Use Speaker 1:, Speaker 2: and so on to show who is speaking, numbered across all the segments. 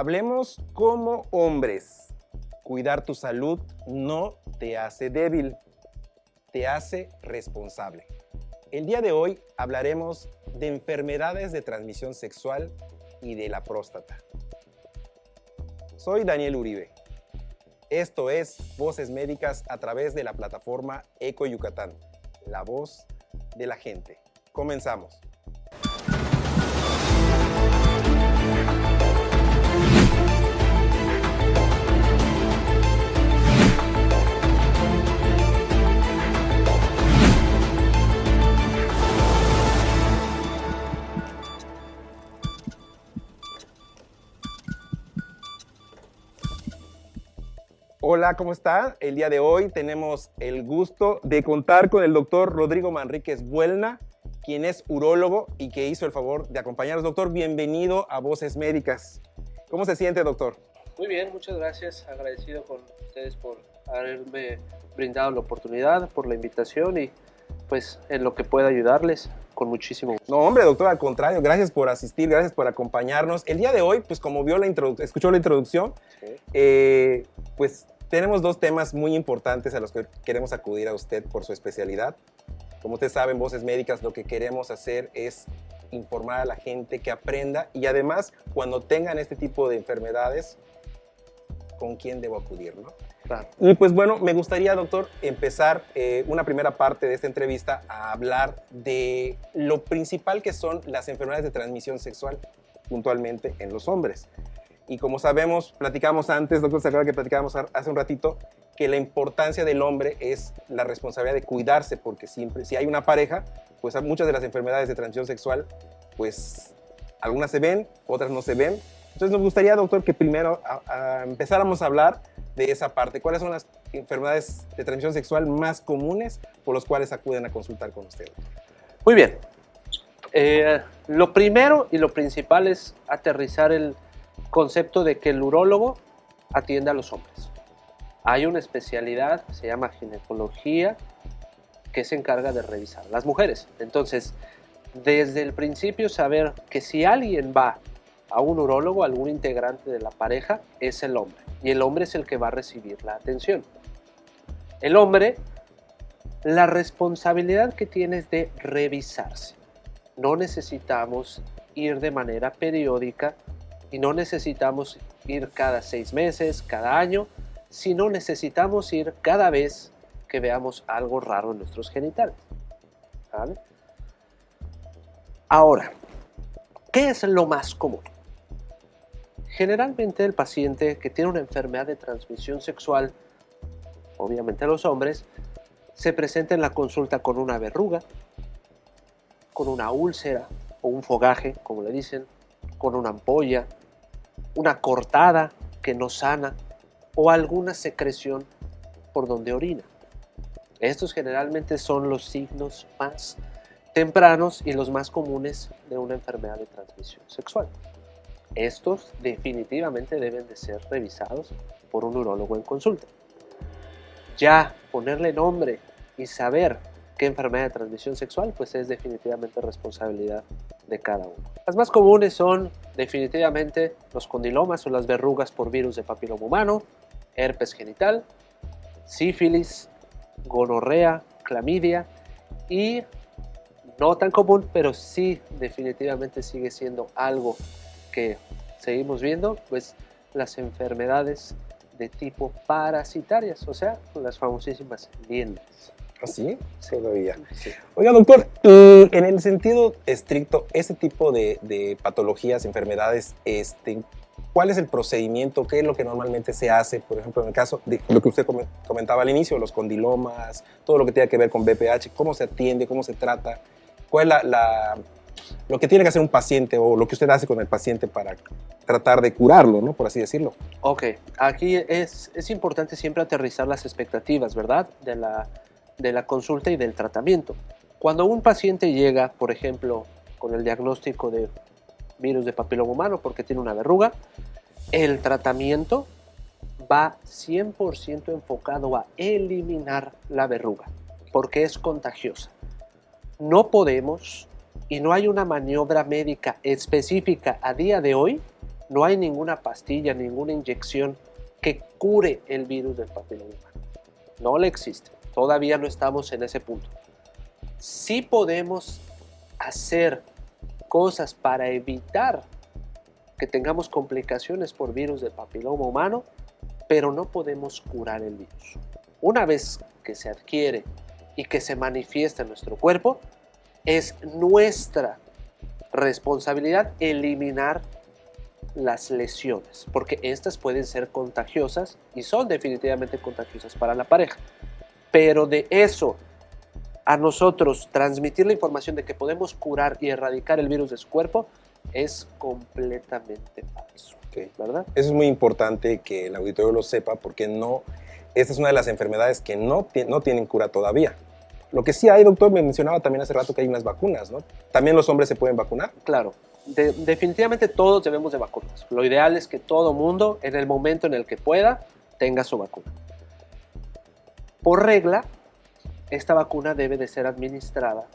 Speaker 1: Hablemos como hombres. Cuidar tu salud no te hace débil, te hace responsable. El día de hoy hablaremos de enfermedades de transmisión sexual y de la próstata. Soy Daniel Uribe. Esto es Voces Médicas a través de la plataforma Eco Yucatán, la voz de la gente. Comenzamos. Hola, ¿cómo está? El día de hoy tenemos el gusto de contar con el doctor Rodrigo Manríquez Buelna, quien es urólogo y que hizo el favor de acompañarnos. Doctor, bienvenido a Voces Médicas. ¿Cómo se siente, doctor?
Speaker 2: Muy bien, muchas gracias. Agradecido con ustedes por haberme brindado la oportunidad, por la invitación y pues en lo que pueda ayudarles, con muchísimo gusto.
Speaker 1: No, hombre, doctor, al contrario, gracias por asistir, gracias por acompañarnos. El día de hoy, pues como vio escuchó la introducción,
Speaker 2: Sí.
Speaker 1: pues tenemos dos temas muy importantes a los que queremos acudir a usted por su especialidad. Como usted sabe, en Voces Médicas lo que queremos hacer es informar a la gente que aprenda y además cuando tengan este tipo de enfermedades, ¿con quién debo acudir, no?
Speaker 2: Claro.
Speaker 1: Y pues bueno, me gustaría, doctor, empezar una primera parte de esta entrevista a hablar de lo principal que son las enfermedades de transmisión sexual, puntualmente en los hombres. Y como sabemos, platicamos antes, doctor, se acuerda que platicábamos hace un ratito, que la importancia del hombre es la responsabilidad de cuidarse, porque siempre, si hay una pareja, pues muchas de las enfermedades de transmisión sexual, pues algunas se ven, otras no se ven. Entonces nos gustaría, doctor, que primero empezáramos a hablar de esa parte. ¿Cuáles son las enfermedades de transmisión sexual más comunes por las cuales acuden a consultar con usted?
Speaker 2: Muy bien. Lo primero y lo principal es aterrizar el concepto de que el urólogo atiende a los hombres. Hay una especialidad, se llama ginecología, que se encarga de revisar a las mujeres. Entonces, desde el principio saber que si alguien va a un urólogo, algún integrante de la pareja, es el hombre. Y el hombre es el que va a recibir la atención. El hombre, la responsabilidad que tiene es de revisarse. No necesitamos ir de manera periódica y no necesitamos ir cada 6 meses, cada año, sino necesitamos ir cada vez que veamos algo raro en nuestros genitales. ¿Vale? Ahora, ¿qué es lo más común? Generalmente el paciente que tiene una enfermedad de transmisión sexual, obviamente los hombres, se presenta en la consulta con una verruga, con una úlcera o un fogaje, como le dicen, con una ampolla, una cortada que no sana o alguna secreción por donde orina. Estos generalmente son los signos más tempranos y los más comunes de una enfermedad de transmisión sexual. Estos definitivamente deben de ser revisados por un urólogo en consulta. Ya ponerle nombre y saber qué enfermedad de transmisión sexual, pues es definitivamente responsabilidad de cada uno. Las más comunes son definitivamente los condilomas o las verrugas por virus de papiloma humano, herpes genital, sífilis, gonorrea, clamidia y no tan común, pero sí definitivamente sigue siendo algo que seguimos viendo, pues las enfermedades de tipo parasitarias, o sea, las famosísimas liendres.
Speaker 1: ¿Así?
Speaker 2: Sí.
Speaker 1: Todavía.
Speaker 2: Sí.
Speaker 1: Oiga, doctor, y en el sentido estricto, ese tipo de patologías, enfermedades, ¿cuál es el procedimiento? ¿Qué es lo que normalmente se hace? Por ejemplo, en el caso de lo que usted comentaba al inicio, los condilomas, todo lo que tenga que ver con BPH, ¿cómo se atiende? ¿Cómo se trata? ¿Cuál es lo que tiene que hacer un paciente o lo que usted hace con el paciente para tratar de curarlo, ¿no? Por así decirlo.
Speaker 2: Ok, aquí es importante siempre aterrizar las expectativas, ¿verdad? De la consulta y del tratamiento. Cuando un paciente llega, por ejemplo, con el diagnóstico de virus de papiloma humano porque tiene una verruga, el tratamiento va 100% enfocado a eliminar la verruga porque es contagiosa. No podemos y no hay una maniobra médica específica a día de hoy No hay ninguna pastilla, ninguna inyección que cure el virus del papiloma humano. No le existe. Todavía no estamos en ese punto. Sí podemos hacer cosas para evitar que tengamos complicaciones por virus del papiloma humano, pero no podemos curar el virus. Una vez que se adquiere y que se manifiesta en nuestro cuerpo, es nuestra responsabilidad eliminar las lesiones, porque estas pueden ser contagiosas y son definitivamente contagiosas para la pareja. Pero de eso a nosotros transmitir la información de que podemos curar y erradicar el virus de su cuerpo es completamente falso, ¿verdad?
Speaker 1: Eso es muy importante que el auditorio lo sepa, porque esta es una de las enfermedades que no tienen cura todavía. Lo que sí hay, doctor, me mencionaba también hace rato que hay unas vacunas, ¿no? ¿También los hombres se pueden vacunar?
Speaker 2: Claro, definitivamente todos debemos de vacunarnos. Lo ideal es que todo mundo, en el momento en el que pueda, tenga su vacuna. Por regla, esta vacuna debe de ser administrada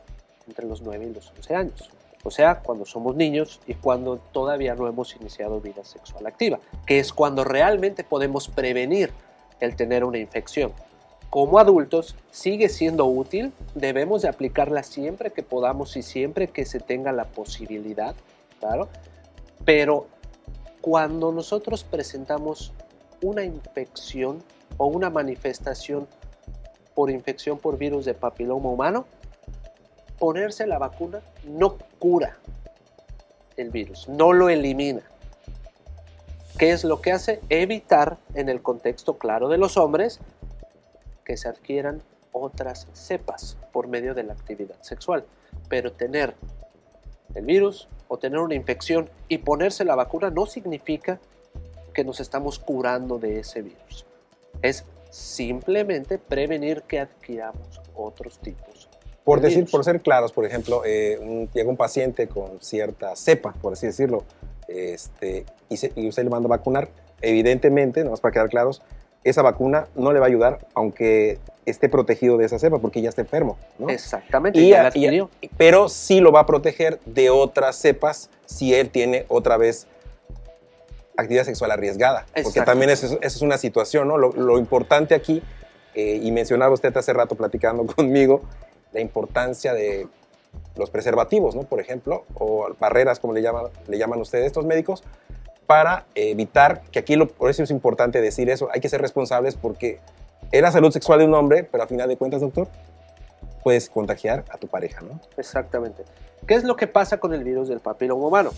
Speaker 2: entre los 9 y los 11 años. O sea, cuando somos niños y cuando todavía no hemos iniciado vida sexual activa, que es cuando realmente podemos prevenir el tener una infección. Como adultos sigue siendo útil, debemos de aplicarla siempre que podamos y siempre que se tenga la posibilidad, claro, pero cuando nosotros presentamos una infección o una manifestación por infección por virus de papiloma humano, ponerse la vacuna no cura el virus, no lo elimina. ¿Qué es lo que hace? Evitar, en el contexto claro de los hombres, que se adquieran otras cepas por medio de la actividad sexual. Pero tener el virus o tener una infección y ponerse la vacuna no significa que nos estamos curando de ese virus. Es simplemente prevenir que adquiramos otros tipos.
Speaker 1: Por ser claros, por ejemplo, llega un paciente con cierta cepa, por así decirlo, y usted le manda a vacunar, evidentemente, nomás para quedar claros, esa vacuna no le va a ayudar aunque esté protegido de esa cepa porque ya está enfermo, ¿no?
Speaker 2: Exactamente,
Speaker 1: pero sí lo va a proteger de otras cepas si él tiene otra vez actividad sexual arriesgada. Porque también esa es una situación, ¿no? Lo importante aquí, y mencionaba usted hace rato platicando conmigo, la importancia de los preservativos, ¿no? Por ejemplo, o barreras, como le llaman ustedes estos médicos, para evitar que aquí, por eso es importante decir eso, hay que ser responsables porque es la salud sexual de un hombre, pero a final de cuentas, doctor, puedes contagiar a tu pareja, ¿no?
Speaker 2: Exactamente. ¿Qué es lo que pasa con el virus del papiloma humano?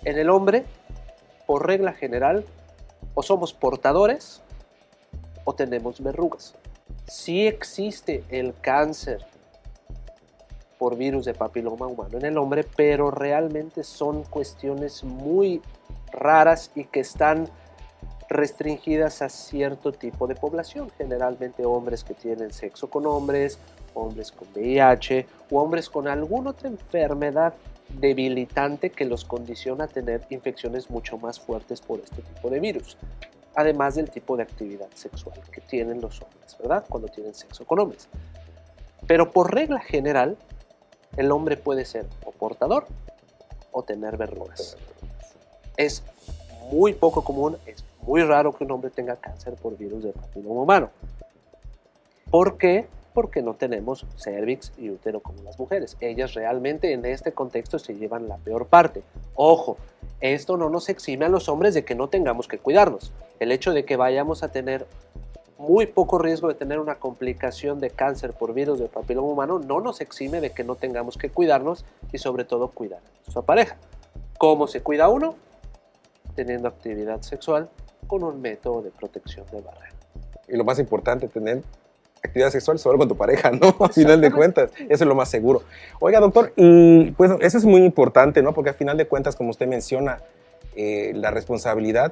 Speaker 2: En el hombre, por regla general, o somos portadores o tenemos verrugas. Sí existe el cáncer por virus de papiloma humano en el hombre, pero realmente son cuestiones muy raras y que están restringidas a cierto tipo de población, generalmente hombres que tienen sexo con hombres, hombres con VIH o hombres con alguna otra enfermedad debilitante que los condiciona a tener infecciones mucho más fuertes por este tipo de virus, además del tipo de actividad sexual que tienen los hombres, ¿verdad? Cuando tienen sexo con hombres. Pero por regla general, el hombre puede ser o portador o tener verrugas. Es muy poco común, es muy raro que un hombre tenga cáncer por virus de papiloma humano. ¿Por qué? Porque no tenemos cervix y útero como las mujeres. Ellas realmente en este contexto se llevan la peor parte. Ojo, esto no nos exime a los hombres de que no tengamos que cuidarnos. El hecho de que vayamos a tener muy poco riesgo de tener una complicación de cáncer por virus de papiloma humano no nos exime de que no tengamos que cuidarnos y sobre todo cuidar a nuestra pareja. ¿Cómo se cuida uno? Teniendo actividad sexual con un método de protección de barrera.
Speaker 1: Y lo más importante, tener actividad sexual solo con tu pareja, ¿no? A final de cuentas, eso es lo más seguro. Oiga, doctor, y pues eso es muy importante, ¿no? Porque a final de cuentas, como usted menciona, la responsabilidad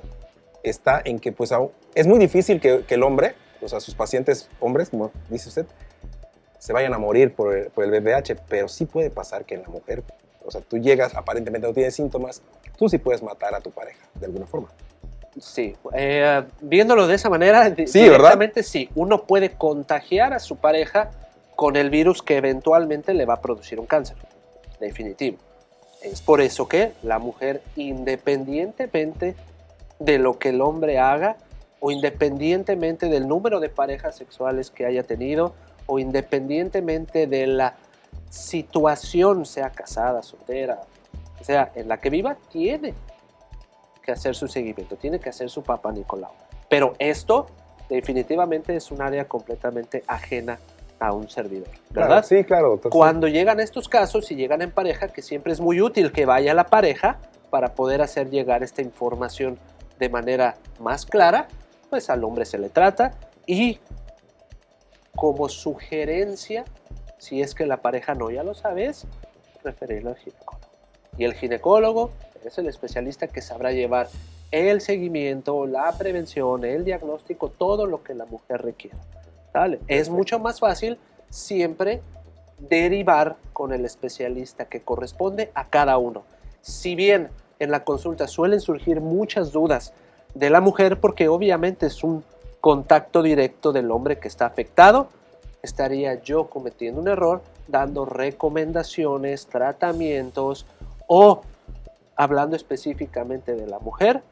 Speaker 1: está en que pues es muy difícil que el hombre, o sea, sus pacientes hombres, como dice usted, se vayan a morir por el VIH, pero sí puede pasar que en la mujer, o sea, tú llegas, aparentemente no tienes síntomas, tú sí puedes matar a tu pareja, de alguna forma.
Speaker 2: Sí, viéndolo de esa manera,
Speaker 1: sí,
Speaker 2: directamente
Speaker 1: ¿verdad?
Speaker 2: Sí, uno puede contagiar a su pareja con el virus que eventualmente le va a producir un cáncer, definitivo. Es por eso que la mujer, independientemente de lo que el hombre haga, o independientemente del número de parejas sexuales que haya tenido, o independientemente de la situación, sea casada, soltera, o sea, en la que viva, tiene que hacer su seguimiento, tiene que hacer su Papá Nicolau. Pero esto definitivamente es un área completamente ajena a un servidor, ¿verdad?
Speaker 1: Claro, sí, claro, doctor.
Speaker 2: Cuando llegan estos casos y llegan en pareja, que siempre es muy útil que vaya la pareja para poder hacer llegar esta información de manera más clara, pues al hombre se le trata y como sugerencia, si es que la pareja no ya lo sabe, es referirlo al ginecólogo. Y el ginecólogo es el especialista que sabrá llevar el seguimiento, la prevención, el diagnóstico, todo lo que la mujer requiera. ¿Vale? Es mucho más fácil siempre derivar con el especialista que corresponde a cada uno. Si bien en la consulta suelen surgir muchas dudas de la mujer, porque obviamente es un contacto directo del hombre que está afectado, estaría yo cometiendo un error dando recomendaciones, tratamientos o hablando específicamente de la mujer,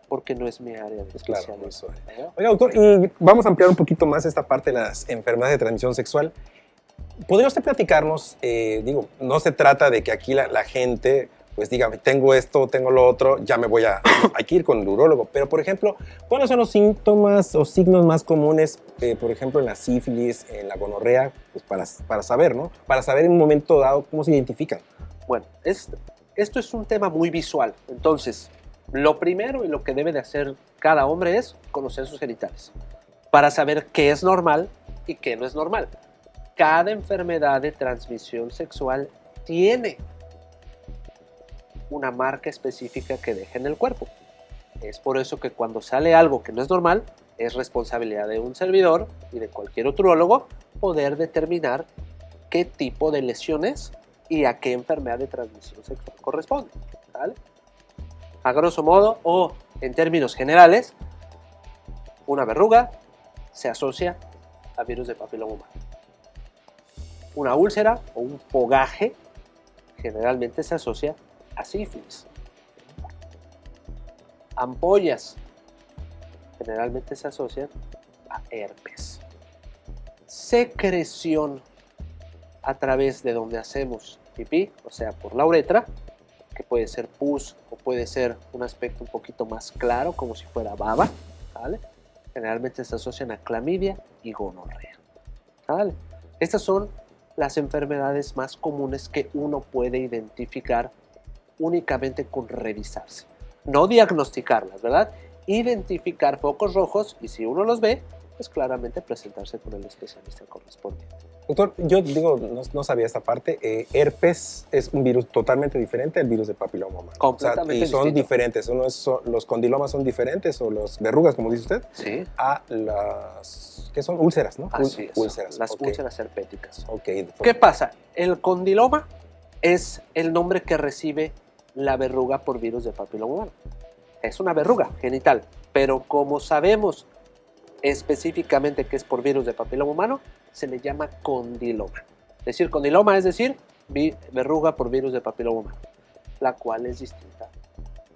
Speaker 2: porque no es mi área de especialización.
Speaker 1: Claro, oiga, doctor, y vamos a ampliar un poquito más esta parte de las enfermedades de transmisión sexual. ¿Podría usted platicarnos? Digo, no se trata de que aquí la gente pues diga, tengo esto, tengo lo otro, ya me voy hay que ir con el urólogo. Pero, por ejemplo, ¿cuáles son los síntomas o signos más comunes, por ejemplo, en la sífilis, en la gonorrea, pues para saber, ¿no? Para saber en un momento dado cómo se identifican.
Speaker 2: Bueno, esto es un tema muy visual. Entonces, lo primero y lo que debe de hacer cada hombre es conocer sus genitales para saber qué es normal y qué no es normal. Cada enfermedad de transmisión sexual tiene una marca específica que deja en el cuerpo. Es por eso que cuando sale algo que no es normal, es responsabilidad de un servidor y de cualquier otro urólogo poder determinar qué tipo de lesiones y a qué enfermedad de transmisión sexual corresponde. ¿Vale? A grosso modo, o en términos generales, una verruga se asocia a virus de papiloma humano. Una úlcera o un fogaje generalmente se asocia a sífilis. Ampollas generalmente se asocian a herpes. Secreción a través de donde hacemos pipí, o sea, por la uretra, que puede ser pus o puede ser un aspecto un poquito más claro, como si fuera baba, ¿vale? Generalmente se asocian a clamidia y gonorrea, ¿vale? Estas son las enfermedades más comunes que uno puede identificar únicamente con revisarse. No diagnosticarlas, ¿verdad? Identificar focos rojos y si uno los ve, pues claramente presentarse con el especialista correspondiente.
Speaker 1: Doctor, yo digo, no sabía esta parte. Herpes es un virus totalmente diferente al virus de papiloma humano.
Speaker 2: Completamente
Speaker 1: y son
Speaker 2: distinto.
Speaker 1: Diferentes. Los condilomas son diferentes o las verrugas, como dice usted,
Speaker 2: Sí.
Speaker 1: a las que son úlceras, ¿no?
Speaker 2: Así es.
Speaker 1: Úlceras.
Speaker 2: Las
Speaker 1: Okay.
Speaker 2: úlceras herpéticas.
Speaker 1: Okay.
Speaker 2: ¿Qué pasa? El condiloma es el nombre que recibe la verruga por virus de papiloma humano. Es una verruga genital, pero como sabemos específicamente que es por virus de papiloma humano, se le llama condiloma. Condiloma es decir, verruga por virus de papiloma humano, la cual es distinta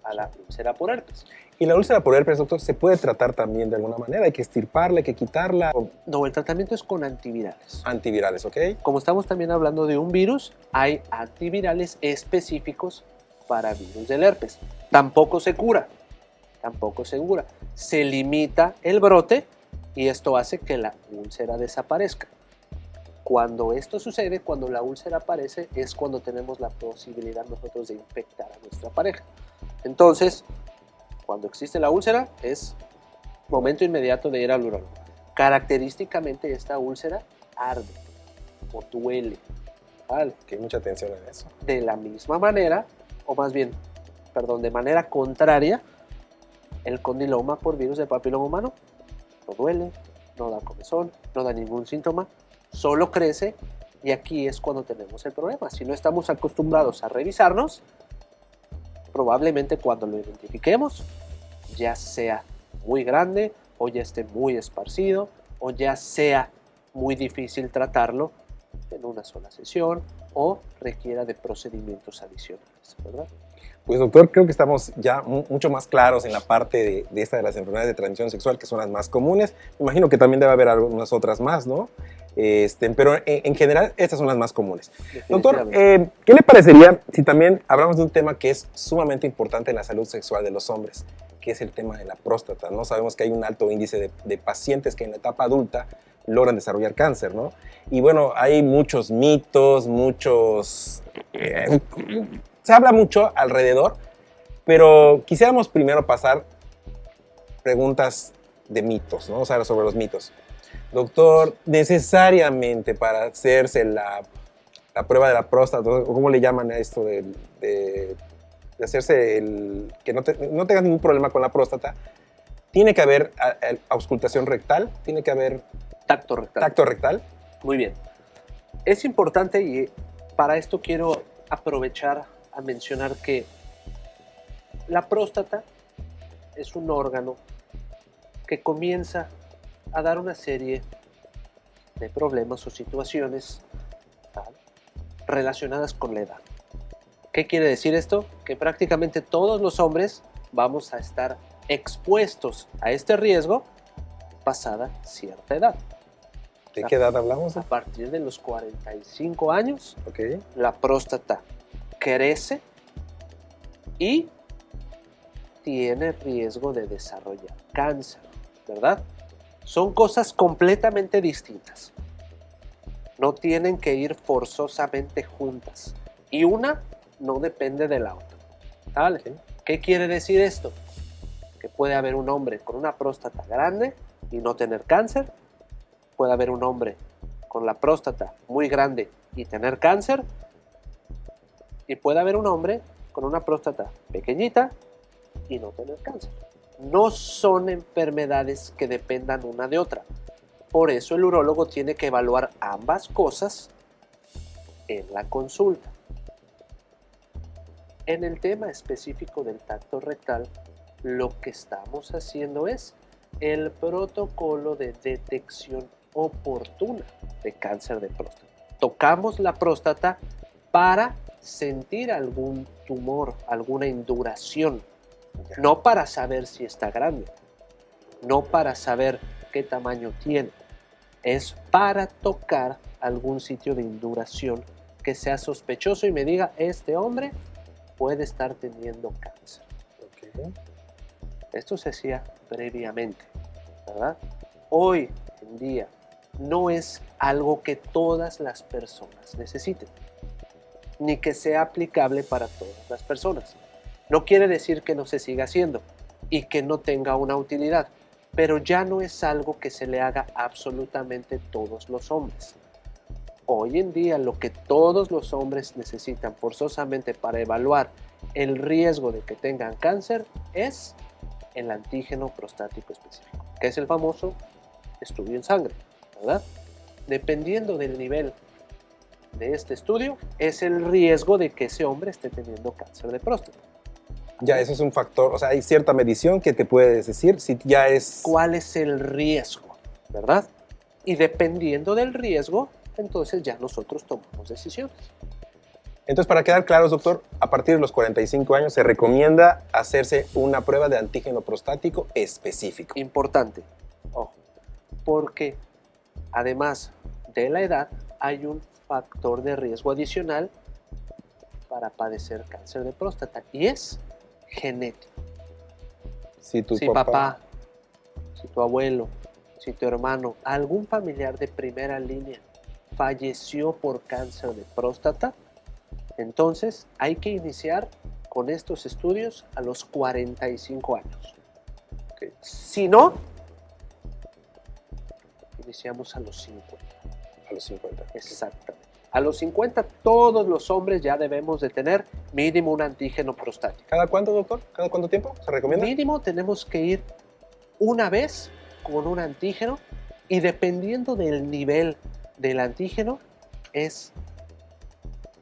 Speaker 2: a la úlcera por herpes.
Speaker 1: ¿Y la úlcera por herpes, doctor, se puede tratar también de alguna manera? ¿Hay que extirparla, hay que quitarla?
Speaker 2: No, el tratamiento es con antivirales.
Speaker 1: Antivirales, ¿ok?
Speaker 2: Como estamos también hablando de un virus, hay antivirales específicos para virus del herpes. Tampoco se cura. Se limita el brote y esto hace que la úlcera desaparezca. Cuando esto sucede, cuando la úlcera aparece, es cuando tenemos la posibilidad nosotros de infectar a nuestra pareja. Entonces, cuando existe la úlcera, es momento inmediato de ir al urólogo. Característicamente esta úlcera arde o duele. ¿Vale?
Speaker 1: Que hay mucha atención en eso.
Speaker 2: De la misma manera, o más bien, de manera contraria, el condiloma por virus de papiloma humano no duele, no da comezón, no da ningún síntoma, solo crece y aquí es cuando tenemos el problema. Si no estamos acostumbrados a revisarnos, probablemente cuando lo identifiquemos ya sea muy grande o ya esté muy esparcido o ya sea muy difícil tratarlo en una sola sesión o requiera de procedimientos adicionales, ¿verdad?
Speaker 1: Pues doctor, creo que estamos ya mucho más claros en la parte de esta de las enfermedades de transmisión sexual, que son las más comunes. Me imagino que también debe haber algunas otras más, ¿no? Pero en general estas son las más comunes. Doctor, ¿qué le parecería si también hablamos de un tema que es sumamente importante en la salud sexual de los hombres, que es el tema de la próstata, ¿no? Sabemos que hay un alto índice de pacientes que en la etapa adulta logran desarrollar cáncer, ¿no? Y bueno, hay muchos mitos, se habla mucho alrededor, pero quisiéramos primero pasar preguntas de mitos, ¿no? O sea, sobre los mitos. Doctor, necesariamente para hacerse la prueba de la próstata, ¿cómo le llaman a esto de hacerse que no tengas ningún problema con la próstata? ¿Tiene que haber auscultación rectal? ¿Tiene que haber
Speaker 2: tacto rectal?
Speaker 1: Tacto rectal.
Speaker 2: Muy bien. Es importante y para esto quiero aprovechar a mencionar que la próstata es un órgano que comienza a dar una serie de problemas o situaciones relacionadas con la edad. ¿Qué quiere decir esto? Que prácticamente todos los hombres vamos a estar expuestos a este riesgo pasada cierta edad.
Speaker 1: ¿De qué edad hablamos?
Speaker 2: A partir de los 45 años,
Speaker 1: okay,
Speaker 2: la próstata crece y tiene riesgo de desarrollar cáncer, ¿verdad? Son cosas completamente distintas. No tienen que ir forzosamente juntas. Y una no depende de la otra. ¿Vale?
Speaker 1: Okay.
Speaker 2: ¿Qué quiere decir esto? Que puede haber un hombre con una próstata grande y no tener cáncer. Puede haber un hombre con la próstata muy grande y tener cáncer. Y puede haber un hombre con una próstata pequeñita y no tener cáncer. No son enfermedades que dependan una de otra. Por eso el urólogo tiene que evaluar ambas cosas en la consulta. En el tema específico del tacto rectal, lo que estamos haciendo es el protocolo de detección oportuna de cáncer de próstata. Tocamos la próstata para sentir algún tumor, alguna induración, no para saber si está grande, no para saber qué tamaño tiene, es para tocar algún sitio de induración que sea sospechoso y me diga, este hombre puede estar teniendo cáncer.
Speaker 1: Okay.
Speaker 2: Esto se hacía previamente, ¿verdad? Hoy en día no es algo que todas las personas necesiten, ni que sea aplicable para todas las personas. No quiere decir que no se siga haciendo y que no tenga una utilidad, pero ya no es algo que se le haga absolutamente todos los hombres. Hoy en día lo que todos los hombres necesitan forzosamente para evaluar el riesgo de que tengan cáncer es el antígeno prostático específico, que es el famoso estudio en sangre, ¿verdad? Dependiendo del nivel de este estudio, es el riesgo de que ese hombre esté teniendo cáncer de próstata.
Speaker 1: Ya, eso es un factor, o sea, hay cierta medición que te puedes decir si ya es...
Speaker 2: ¿Cuál es el riesgo, verdad? Y dependiendo del riesgo, entonces ya nosotros tomamos decisiones.
Speaker 1: Entonces, para quedar claros, doctor, a partir de los 45 años se recomienda hacerse una prueba de antígeno prostático específico.
Speaker 2: Importante, ojo, porque además de la edad, hay un factor de riesgo adicional para padecer cáncer de próstata y es genético.
Speaker 1: Si tu
Speaker 2: papá, si tu abuelo, si tu hermano, algún familiar de primera línea falleció por cáncer de próstata, entonces hay que iniciar con estos estudios a los 45 años.
Speaker 1: Okay.
Speaker 2: Si no, iniciamos a los 50.
Speaker 1: A los 50.
Speaker 2: Exactamente. A los 50 todos los hombres ya debemos de tener mínimo un antígeno prostático.
Speaker 1: ¿Cada cuánto, doctor? ¿Cada cuánto tiempo se recomienda?
Speaker 2: Mínimo tenemos que ir una vez con un antígeno y dependiendo del nivel del antígeno es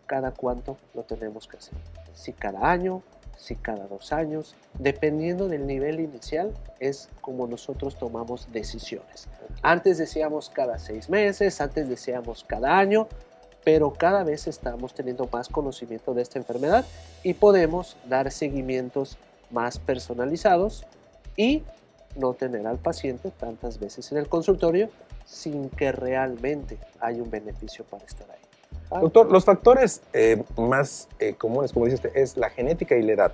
Speaker 2: cada cuánto lo tenemos que hacer. Si cada año, si cada 2 años, dependiendo del nivel inicial es como nosotros tomamos decisiones. Antes decíamos cada 6 meses, antes decíamos cada año, pero cada vez estamos teniendo más conocimiento de esta enfermedad y podemos dar seguimientos más personalizados y no tener al paciente tantas veces en el consultorio sin que realmente haya un beneficio para estar ahí.
Speaker 1: Doctor, los factores más comunes, como dice usted, es la genética y la edad.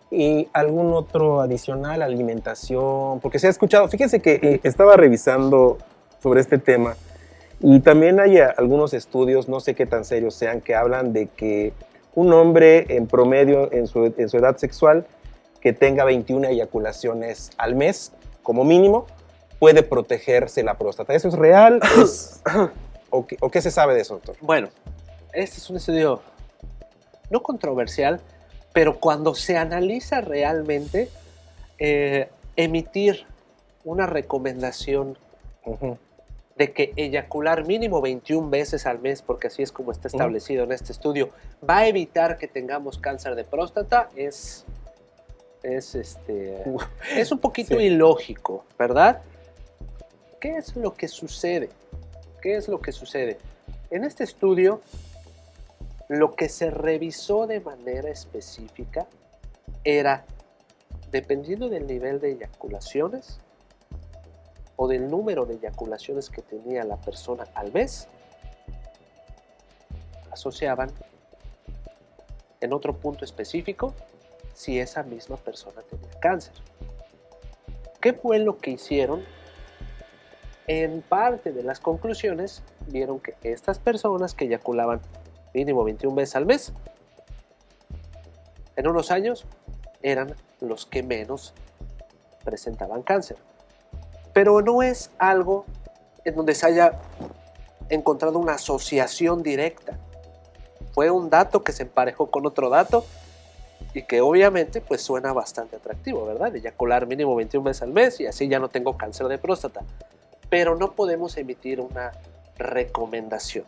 Speaker 1: ¿Y algún otro adicional, alimentación? Porque se ha escuchado, fíjense que estaba revisando sobre este tema y también hay algunos estudios, no sé qué tan serios sean, que hablan de que un hombre en promedio en su edad sexual que tenga 21 eyaculaciones al mes, como mínimo, puede protegerse la próstata. ¿Eso es real? ¿O qué se sabe de eso, doctor?
Speaker 2: Bueno, este es un estudio no controversial, pero cuando se analiza realmente, emitir una recomendación de que eyacular mínimo 21 veces al mes, porque así es como está establecido en este estudio, va a evitar que tengamos cáncer de próstata, es un poquito ilógico, ¿verdad? ¿Qué es lo que sucede? ¿Qué es lo que sucede? En este estudio, lo que se revisó de manera específica era, dependiendo del nivel de eyaculaciones o del número de eyaculaciones que tenía la persona al mes, asociaban en otro punto específico si esa misma persona tenía cáncer. ¿Qué fue lo que hicieron? En parte de las conclusiones vieron que estas personas que eyaculaban mínimo 21 veces al mes, en unos años eran los que menos presentaban cáncer. Pero no es algo en donde se haya encontrado una asociación directa. Fue un dato que se emparejó con otro dato y que obviamente pues suena bastante atractivo, ¿verdad? Eyacular mínimo 21 veces al mes y así ya no tengo cáncer de próstata. Pero no podemos emitir una recomendación,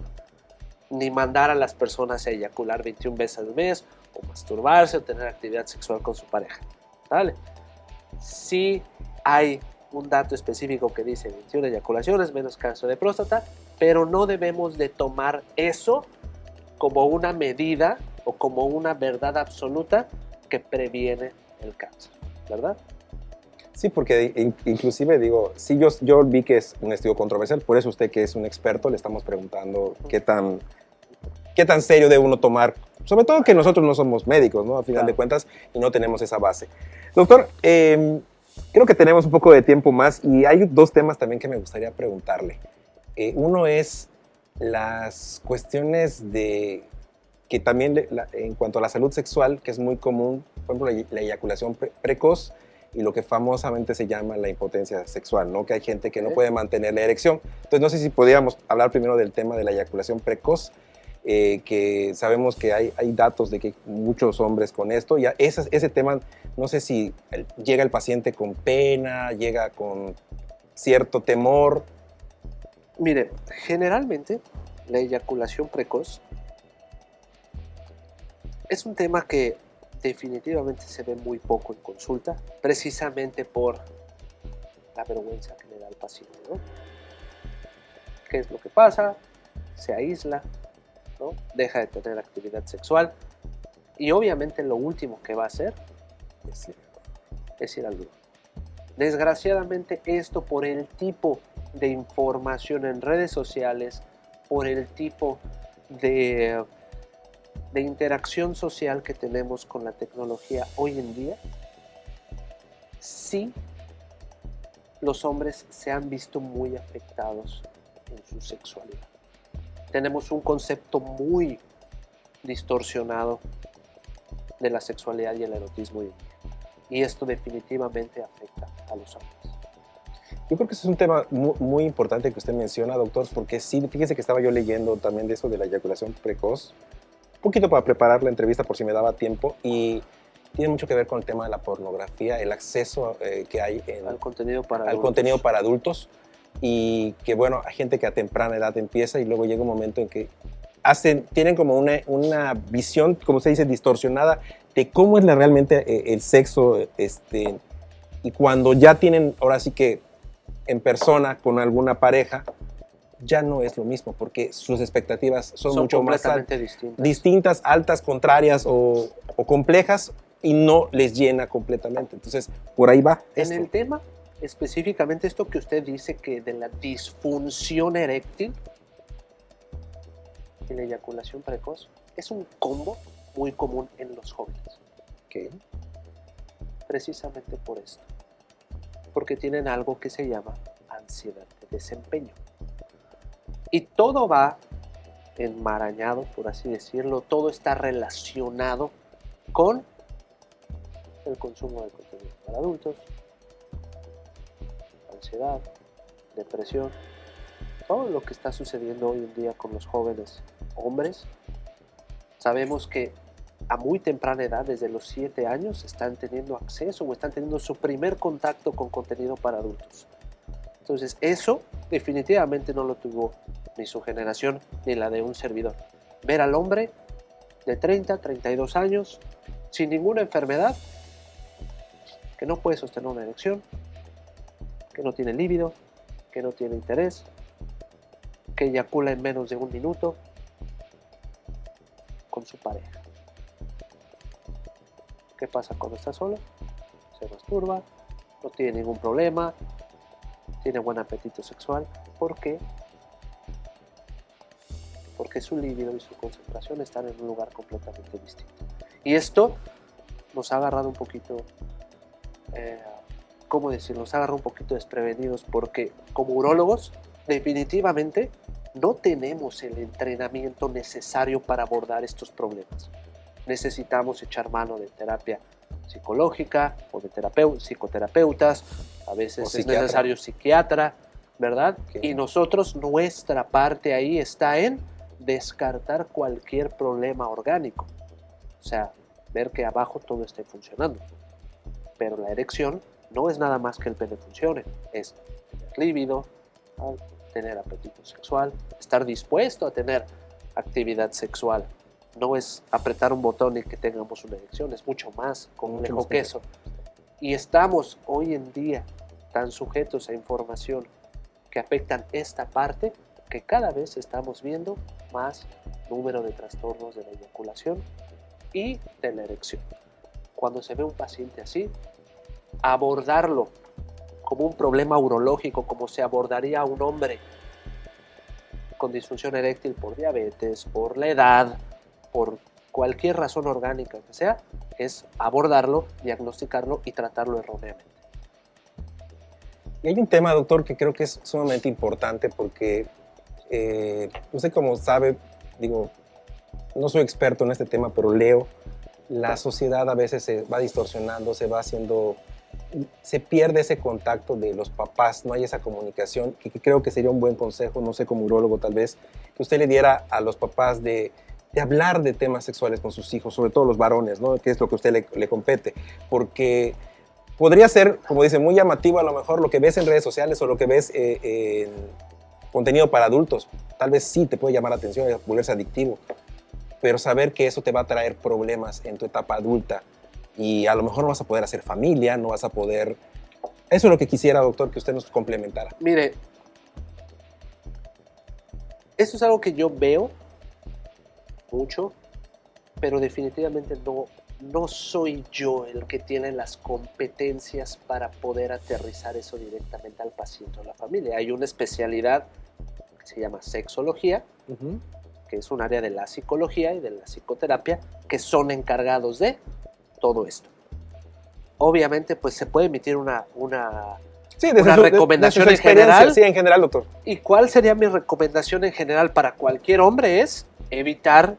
Speaker 2: ni mandar a las personas a eyacular 21 veces al mes, o masturbarse, o tener actividad sexual con su pareja, ¿vale? Sí hay un dato específico que dice 21 eyaculaciones, menos cáncer de próstata, pero no debemos de tomar eso como una medida o como una verdad absoluta que previene el cáncer, ¿verdad?
Speaker 1: Sí, porque inclusive digo, sí, yo vi que es un estudio controversial, por eso usted que es un experto le estamos preguntando qué tan serio debe uno tomar, sobre todo que nosotros no somos médicos, ¿no? A final de cuentas, y no tenemos esa base. Doctor, creo que tenemos un poco de tiempo más y hay dos temas también que me gustaría preguntarle. Uno es las cuestiones de que también en cuanto a la salud sexual, que es muy común, por ejemplo, la eyaculación precoz, y lo que famosamente se llama la impotencia sexual, ¿no? Que hay gente que no puede mantener la erección. Entonces, no sé si podríamos hablar primero del tema de la eyaculación precoz, que sabemos que hay datos de que muchos hombres con esto, ya ese tema, no sé si llega el paciente con pena, llega con cierto temor.
Speaker 2: Mire, generalmente la eyaculación precoz es un tema que definitivamente se ve muy poco en consulta, precisamente por la vergüenza que le da al paciente, ¿no? ¿Qué es lo que pasa? Se aísla, ¿no? Deja de tener actividad sexual y obviamente lo último que va a hacer es ir al baño. Desgraciadamente esto, por el tipo de información en redes sociales, por el tipo de interacción social que tenemos con la tecnología hoy en día, sí, los hombres se han visto muy afectados en su sexualidad. Tenemos un concepto muy distorsionado de la sexualidad y el erotismo hoy en día, y esto definitivamente afecta a los hombres.
Speaker 1: Yo creo que ese es un tema muy importante que usted menciona, doctor, porque sí, fíjese que estaba yo leyendo también de eso de la eyaculación precoz, un poquito para preparar la entrevista por si me daba tiempo, y tiene mucho que ver con el tema de la pornografía, el acceso que hay
Speaker 2: al contenido
Speaker 1: para adultos, y que bueno, hay gente que a temprana edad empieza y luego llega un momento en que tienen como una visión, como se dice, distorsionada de cómo es realmente el sexo, y cuando ya tienen, ahora sí que en persona con alguna pareja, ya no es lo mismo, porque sus expectativas son mucho más
Speaker 2: completamente
Speaker 1: distintas, altas, contrarias o complejas, y no les llena completamente. Entonces, por ahí va
Speaker 2: En
Speaker 1: esto.
Speaker 2: el tema, específicamente esto que usted dice que de la disfunción eréctil y la eyaculación precoz, es un combo muy común en los jóvenes.
Speaker 1: Okay.
Speaker 2: Precisamente por esto. Porque tienen algo que se llama ansiedad de desempeño. Y todo va enmarañado, por así decirlo, todo está relacionado con el consumo de contenido para adultos, ansiedad, depresión, todo lo que está sucediendo hoy en día con los jóvenes hombres. Sabemos que a muy temprana edad, desde los 7 años, están teniendo acceso o están teniendo su primer contacto con contenido para adultos. Entonces, eso definitivamente no lo tuvo ni su generación ni la de un servidor. Ver al hombre de 30, 32 años, sin ninguna enfermedad, que no puede sostener una erección, que no tiene líbido, que no tiene interés, que eyacula en menos de 1 minuto con su pareja. ¿Qué pasa cuando está solo? Se masturba, no tiene ningún problema, tiene buen apetito sexual. ¿Por qué? Porque su líbido y su concentración están en un lugar completamente distinto. Y esto nos ha agarrado un poquito, ¿cómo decirlo? Nos ha agarrado un poquito desprevenidos, porque como urólogos definitivamente no tenemos el entrenamiento necesario para abordar estos problemas. Necesitamos echar mano de terapia psicológica o de psicoterapeutas, a veces es necesario psiquiatra, ¿verdad?
Speaker 1: Okay.
Speaker 2: Y nosotros, nuestra parte ahí está en descartar cualquier problema orgánico, o sea, ver que abajo todo esté funcionando. Pero la erección no es nada más que el pene funcione, es tener líbido, tener apetito sexual, estar dispuesto a tener actividad sexual. No es apretar un botón y que tengamos una erección, es mucho más complejo que eso. Y estamos hoy en día tan sujetos a información que afectan esta parte, que cada vez estamos viendo más número de trastornos de la eyaculación y de la erección. Cuando se ve un paciente así, abordarlo como un problema urológico, como se abordaría a un hombre con disfunción eréctil por diabetes, por la edad, por cualquier razón orgánica que sea, es abordarlo, diagnosticarlo y tratarlo erróneamente.
Speaker 1: Y hay un tema, doctor, que creo que es sumamente importante, porque usted, como sabe, digo, no soy experto en este tema, pero leo, la sociedad a veces se va distorsionando, se va haciendo, se pierde ese contacto de los papás, no hay esa comunicación, que creo que sería un buen consejo, no sé, como urólogo tal vez, que usted le diera a los papás de hablar de temas sexuales con sus hijos, sobre todo los varones, ¿no? Que es lo que a usted le compete, porque podría ser, como dice, muy llamativo a lo mejor lo que ves en redes sociales o lo que ves en contenido para adultos. Tal vez sí te puede llamar la atención y volverse adictivo, pero saber que eso te va a traer problemas en tu etapa adulta y a lo mejor no vas a poder hacer familia, no vas a poder... Eso es lo que quisiera, doctor, que usted nos complementara.
Speaker 2: Mire, esto es algo que yo veo mucho, pero definitivamente no soy yo el que tiene las competencias para poder aterrizar eso directamente al paciente o a la familia. Hay una especialidad que se llama sexología, que es un área de la psicología y de la psicoterapia, que son encargados de esto. Obviamente, pues se puede emitir una recomendación en general.
Speaker 1: Sí, en general, doctor.
Speaker 2: ¿Y cuál sería mi recomendación en general para cualquier hombre? Es evitar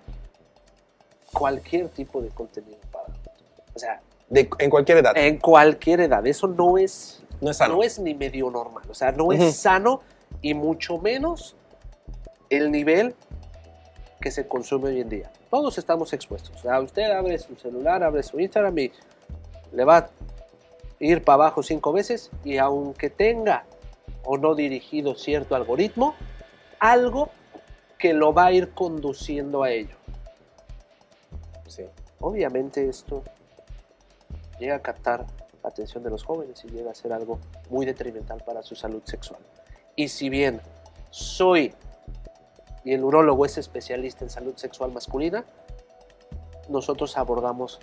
Speaker 2: cualquier tipo de contenido para adultos. O sea,
Speaker 1: en cualquier edad.
Speaker 2: En cualquier edad. Eso no es
Speaker 1: sano.
Speaker 2: No es ni medio normal. O sea, no es sano, y mucho menos el nivel que se consume hoy en día. Todos estamos expuestos. O sea, usted abre su celular, abre su Instagram y le va a ir para abajo 5 veces, y aunque tenga o no dirigido cierto algoritmo, algo que lo va a ir conduciendo a ello.
Speaker 1: Sí.
Speaker 2: Obviamente esto llega a captar la atención de los jóvenes y llega a ser algo muy detrimental para su salud sexual. Y si bien y el urólogo es especialista en salud sexual masculina, nosotros abordamos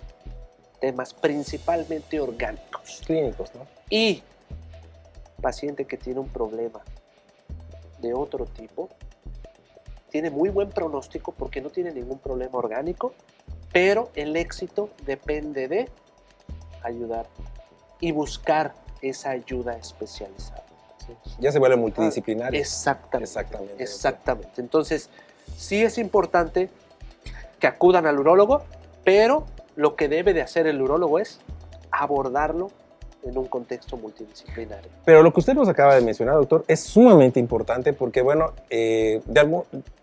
Speaker 2: temas principalmente orgánicos.
Speaker 1: Clínicos, ¿no?
Speaker 2: Y paciente que tiene un problema de otro tipo, tiene muy buen pronóstico porque no tiene ningún problema orgánico, pero el éxito depende de ayudar y buscar esa ayuda especializada. ¿Sí?
Speaker 1: Ya se vuelve multidisciplinario.
Speaker 2: Exactamente. Exactamente. Entonces, sí es importante que acudan al urólogo, pero lo que debe de hacer el urólogo es abordarlo en un contexto multidisciplinario.
Speaker 1: Pero lo que usted nos acaba de mencionar, doctor, es sumamente importante porque, bueno, de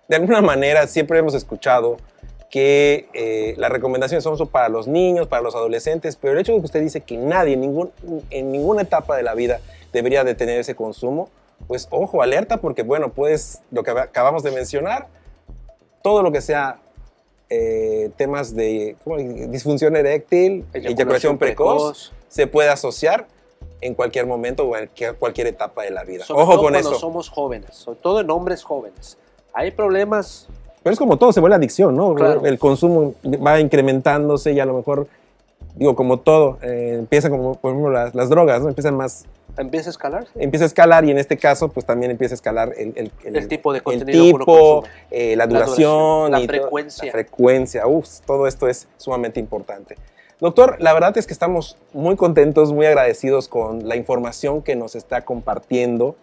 Speaker 1: alguna manera siempre hemos escuchado que las recomendaciones son para los niños, para los adolescentes, pero el hecho de que usted dice que nadie en ninguna etapa de la vida debería de tener ese consumo, pues ojo, alerta, porque bueno, pues lo que acabamos de mencionar, todo lo que sea temas de disfunción eréctil, eyaculación precoz, se puede asociar en cualquier momento o en cualquier etapa de la vida.
Speaker 2: Sobre
Speaker 1: ojo
Speaker 2: todo
Speaker 1: con
Speaker 2: cuando
Speaker 1: eso.
Speaker 2: Somos jóvenes, sobre todo en hombres jóvenes. Hay problemas.
Speaker 1: Pero es como todo, se vuelve adicción, ¿no?
Speaker 2: Claro.
Speaker 1: El consumo va incrementándose y a lo mejor, digo, como todo, empieza como, por ejemplo, las drogas, ¿no?
Speaker 2: Empieza a escalar.
Speaker 1: Empieza a escalar y en este caso, pues también empieza a escalar el
Speaker 2: tipo de contenido que uno consume.
Speaker 1: la duración,
Speaker 2: la
Speaker 1: y
Speaker 2: frecuencia.
Speaker 1: La frecuencia, todo esto es sumamente importante. Doctor, la verdad es que estamos muy contentos, muy agradecidos con la información que nos está compartiendo.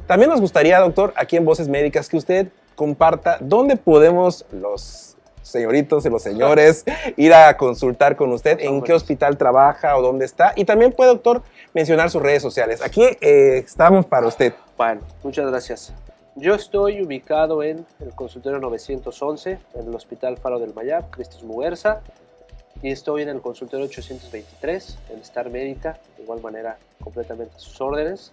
Speaker 1: También nos gustaría, doctor, aquí en Voces Médicas, que usted comparta dónde podemos los señoritos y los señores ir a consultar con usted, en qué hospital trabaja o dónde está. Y también puede, doctor, mencionar sus redes sociales. Aquí estamos para usted.
Speaker 2: Bueno, muchas gracias. Yo estoy ubicado en el consultorio 911, en el Hospital Faro del Mayab, Cristos Muguerza. Y estoy en el consultorio 823, en Star Médica, de igual manera completamente a sus órdenes.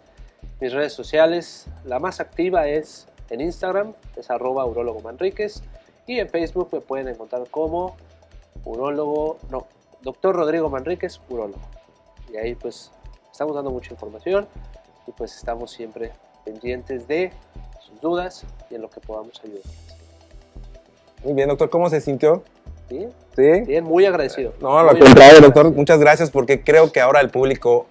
Speaker 2: Mis redes sociales, la más activa es en Instagram, es @urologomanriquez, y en Facebook me pueden encontrar como Dr. Rodrigo Manríquez, urólogo. Y ahí pues estamos dando mucha información y pues estamos siempre pendientes de sus dudas y en lo que podamos ayudar.
Speaker 1: Muy bien, doctor, ¿cómo se sintió?
Speaker 2: Bien,
Speaker 1: ¿Sí?
Speaker 2: bien, muy agradecido.
Speaker 1: No, al contrario, doctor, muchas gracias porque creo que ahora el público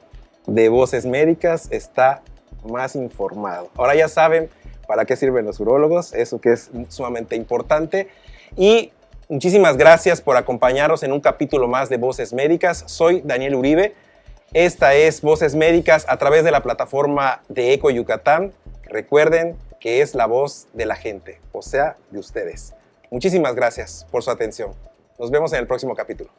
Speaker 1: de Voces Médicas está más informado. Ahora ya saben para qué sirven los urólogos, eso que es sumamente importante. Y muchísimas gracias por acompañarnos en un capítulo más de Voces Médicas. Soy Daniel Uribe. Esta es Voces Médicas a través de la plataforma de Eco Yucatán. Recuerden que es la voz de la gente, o sea, de ustedes. Muchísimas gracias por su atención. Nos vemos en el próximo capítulo.